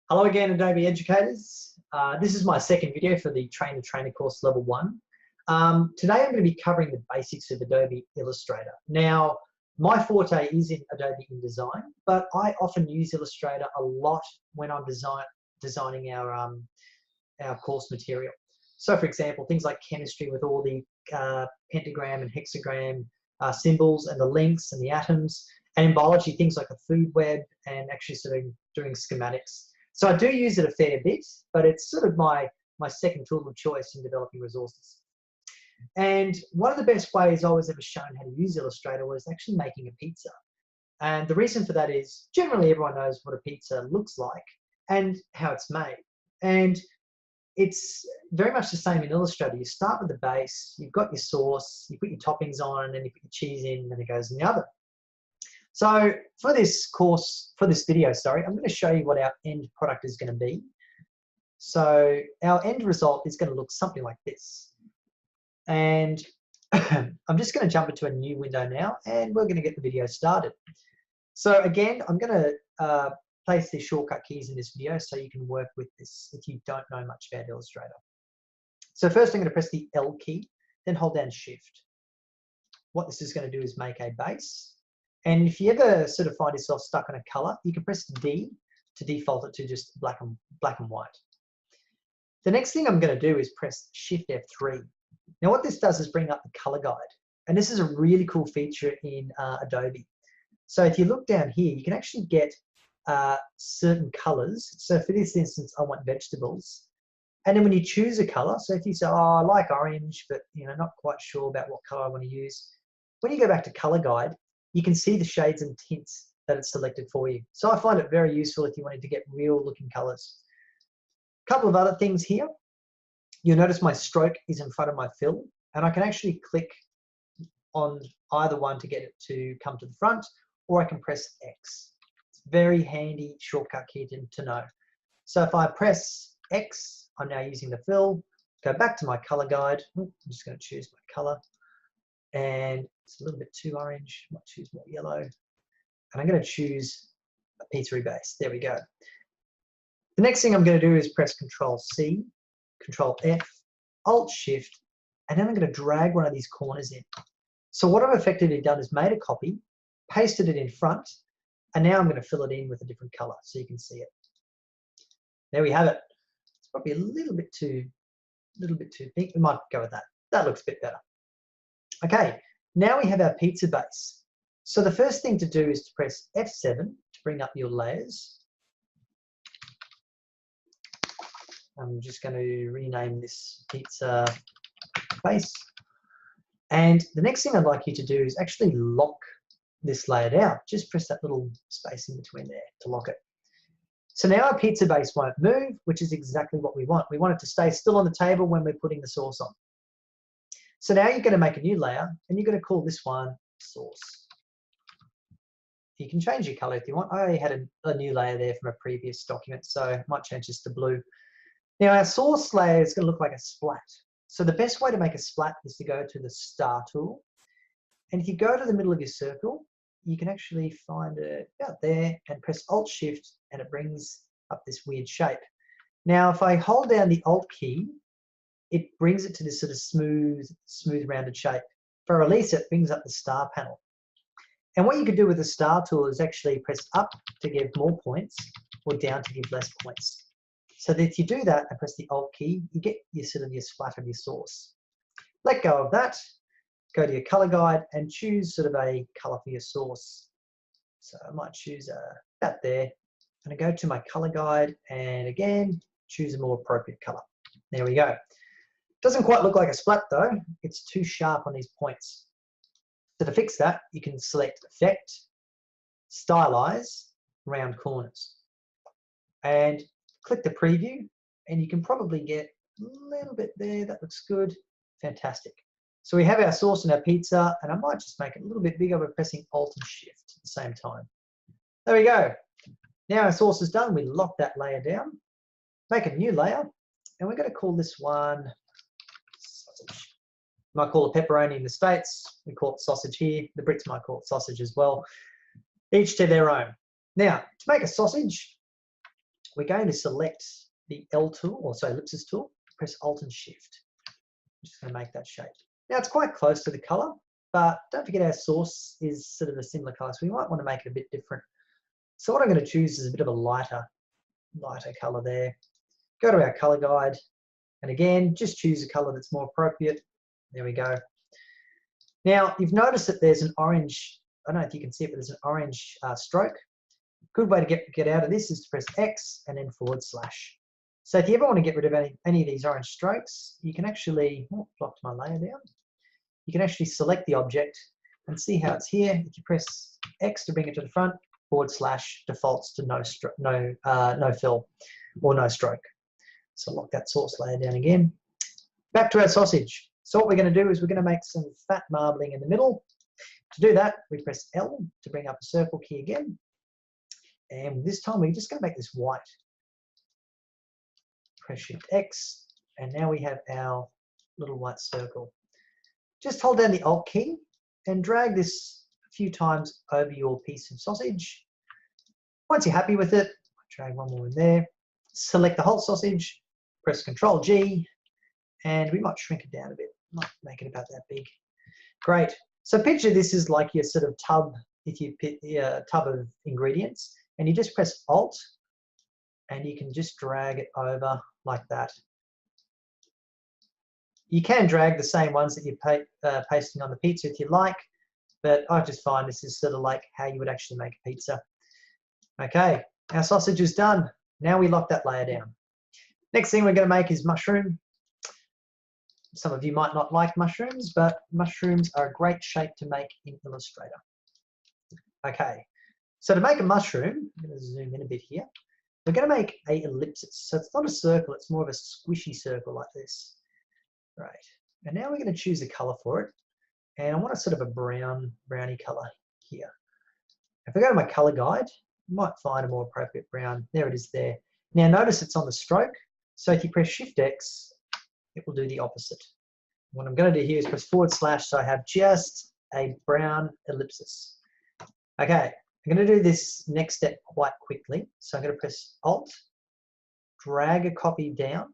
Hello again, Adobe educators. This is my second video for the Train the Trainer course level 1. Today I'm going to be covering the basics of Adobe Illustrator. Now, my forte is in Adobe InDesign, but I often use Illustrator a lot when I'm designing our course material. So for example, things like chemistry with all the pentagram and hexagram symbols and the links and the atoms, and in biology, things like a food web and actually sort of doing schematics. So I do use it a fair bit, but it's sort of my second tool of choice in developing resources. And one of the best ways I was ever shown how to use Illustrator was actually making a pizza. And the reason for that is generally everyone knows what a pizza looks like and how it's made. And it's very much the same in Illustrator. You start with the base, you've got your sauce, you put your toppings on, and then you put your cheese in, and then it goes in the oven. So for this video, I'm going to show you what our end product is going to be. So our end result is going to look something like this. And I'm just going to jump into a new window now, and we're going to get the video started. So again, I'm going to place the shortcut keys in this video so you can work with this if you don't know much about Illustrator. So first I'm going to press the L key, then hold down Shift. What this is going to do is make a base. And if you ever sort of find yourself stuck on a color, you can press D to default it to just black and white. The next thing I'm going to do is press Shift F3. Now what this does is bring up the color guide. And this is a really cool feature in Adobe. So if you look down here, you can actually get certain colors. So for this instance, I want vegetables. And then when you choose a color, so if you say, oh, I like orange, but not quite sure about what color I want to use, when you go back to color guide, you can see the shades and tints that it's selected for you. So I find it very useful if you wanted to get real looking colors. A couple of other things here. You'll notice my stroke is in front of my fill, and I can actually click on either one to get it to come to the front, or I can press X. It's a very handy shortcut key to know. So if I press X, I'm now using the fill, go back to my color guide. I'm just going to choose my color. And it's a little bit too orange. I might choose more yellow. And I'm going to choose a pizzeria base. There we go. The next thing I'm going to do is press Control C, Control F, Alt Shift, and then I'm going to drag one of these corners in. So what I've effectively done is made a copy, pasted it in front, and now I'm going to fill it in with a different color so you can see it. There we have it. It's probably a little bit too pink. We might go with that. That looks a bit better. Okay, now we have our pizza base. So the first thing to do is to press F7 to bring up your layers. I'm just going to rename this pizza base. And the next thing I'd like you to do is actually lock this layer down. Just press that little space in between there to lock it. So now our pizza base won't move, which is exactly what we want. We want it to stay still on the table when we're putting the sauce on. So now you're going to make a new layer, and you're going to call this one sauce. You can change your color if you want. I already had a new layer there from a previous document, so I might change this to blue. Now our sauce layer is going to look like a splat. So the best way to make a splat is to go to the star tool. And if you go to the middle of your circle, you can actually find it out there and press Alt Shift, and it brings up this weird shape. Now if I hold down the Alt key, it brings it to this sort of smooth rounded shape. If I release it, it brings up the star panel. And what you could do with the star tool is actually press up to give more points or down to give less points. So that if you do that and press the Alt key, you get your splat of your sauce. Let go of that, go to your color guide and choose sort of a color for your sauce. So I might choose that there, and I go to my color guide and again, choose a more appropriate color. There we go. Doesn't quite look like a splat though. It's too sharp on these points. So to fix that, you can select Effect, Stylize, Round Corners. And click the preview, and you can probably get a little bit there. That looks good. Fantastic. So we have our sauce and our pizza, and I might just make it a little bit bigger by pressing Alt and Shift at the same time. There we go. Now our sauce is done. We lock that layer down, make a new layer, and we're going to call this one sausage. You might call it pepperoni in the States. We call it sausage here. The Brits might call it sausage as well. Each to their own. Now, to make a sausage, we're going to select the L tool, or sorry, ellipsis tool, press Alt and Shift. I'm just going to make that shape. Now it's quite close to the color, but don't forget our source is sort of a similar color, so we might want to make it a bit different. So what I'm going to choose is a bit of a lighter color there. Go to our color guide, and again, just choose a color that's more appropriate. There we go. Now, you've noticed that there's an orange, I don't know if you can see it, but there's an orange stroke. Good way to get out of this is to press X and then /. So if you ever want to get rid of any of these orange strokes, you can actually, blocked my layer down. You can actually select the object and see how it's here. If you press X to bring it to the front, / defaults to no fill or no stroke. So lock that source layer down again. Back to our sausage. So what we're going to do is we're going to make some fat marbling in the middle. To do that, we press L to bring up a circle key again. And this time we're just going to make this white. Press Shift X, and now we have our little white circle. Just hold down the Alt key and drag this a few times over your piece of sausage. Once you're happy with it, drag one more in there. Select the whole sausage, press Ctrl G, and we might shrink it down a bit. Might make it about that big. Great. So picture this is like your sort of tub, if you pick a tub of ingredients, and you just press Alt, and you can just drag it over like that. You can drag the same ones that you're pasting on the pizza if you like, but I just find this is sort of like how you would actually make a pizza. Okay, our sausage is done. Now we lock that layer down. Next thing we're going to make is mushroom. Some of you might not like mushrooms, but mushrooms are a great shape to make in Illustrator. Okay, so to make a mushroom, I'm going to zoom in a bit here. We're going to make an ellipsis. So it's not a circle, it's more of a squishy circle like this. Right, and now we're going to choose a color for it. And I want a sort of a browny color here. If I go to my color guide, you might find a more appropriate brown. There it is there. Now notice it's on the stroke. So if you press Shift X, it will do the opposite. What I'm going to do here is press / so I have just a brown ellipsis. Okay, I'm going to do this next step quite quickly. So I'm going to press Alt, drag a copy down,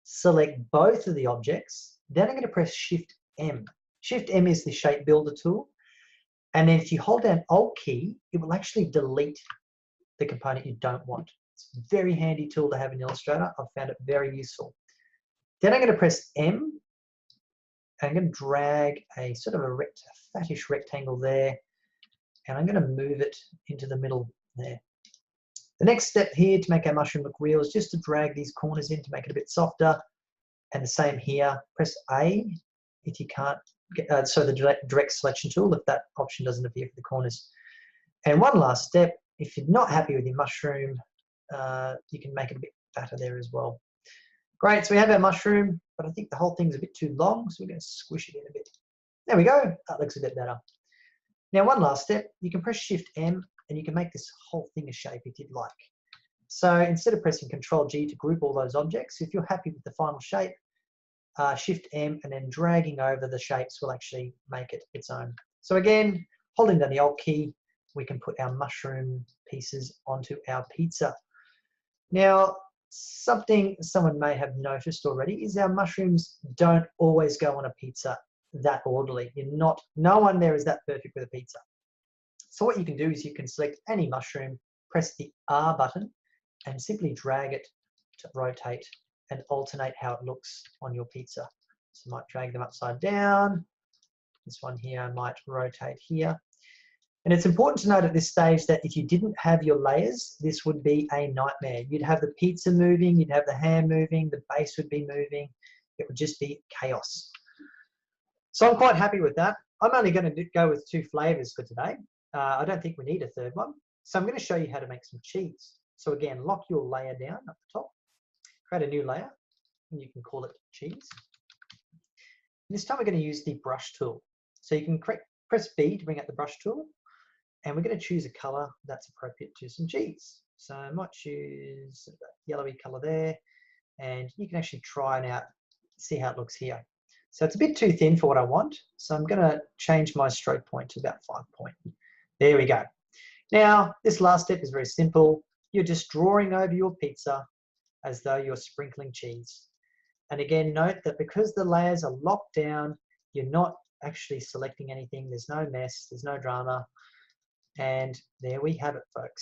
select both of the objects, then I'm going to press Shift M. Shift M is the shape builder tool. And then if you hold down Alt key, it will actually delete the component you don't want. It's a very handy tool to have in Illustrator. I've found it very useful. Then I'm going to press M. And I'm going to drag a sort of a fattish rectangle there. And I'm going to move it into the middle there. The next step here to make our mushroom look real is just to drag these corners in to make it a bit softer. And the same here, press A if you can't get, so the direct selection tool, if that option doesn't appear for the corners. And one last step, if you're not happy with your mushroom, you can make it a bit fatter there as well. Great, so we have our mushroom, but I think the whole thing's a bit too long, so we're going to squish it in a bit. There we go, that looks a bit better. Now one last step, you can press Shift M and you can make this whole thing a shape if you'd like. So instead of pressing Ctrl G to group all those objects, if you're happy with the final shape, Shift M and then dragging over the shapes will actually make it its own. So again, holding down the Alt key, we can put our mushroom pieces onto our pizza. Now, something someone may have noticed already is our mushrooms don't always go on a pizza that orderly. No one there is that perfect with a pizza. So what you can do is you can select any mushroom, press the R button, and simply drag it to rotate and alternate how it looks on your pizza. So I might drag them upside down. This one here I might rotate here. And it's important to note at this stage that if you didn't have your layers, this would be a nightmare. You'd have the pizza moving, you'd have the ham moving, the base would be moving. It would just be chaos. So I'm quite happy with that. I'm only going to go with 2 flavors for today. I don't think we need a third one. So I'm going to show you how to make some cheese. So again, lock your layer down at the top, create a new layer, and you can call it cheese. This time we're going to use the brush tool. So you can press B to bring up the brush tool, and we're going to choose a color that's appropriate to some cheese. So I might choose that yellowy color there, and you can actually try it out, see how it looks here. So it's a bit too thin for what I want, so I'm going to change my stroke point to about 5 point. There we go. Now, this last step is very simple. you're just drawing over your pizza as though you're sprinkling cheese. And again, note that because the layers are locked down, you're not actually selecting anything. There's no mess, there's no drama. And there we have it, folks.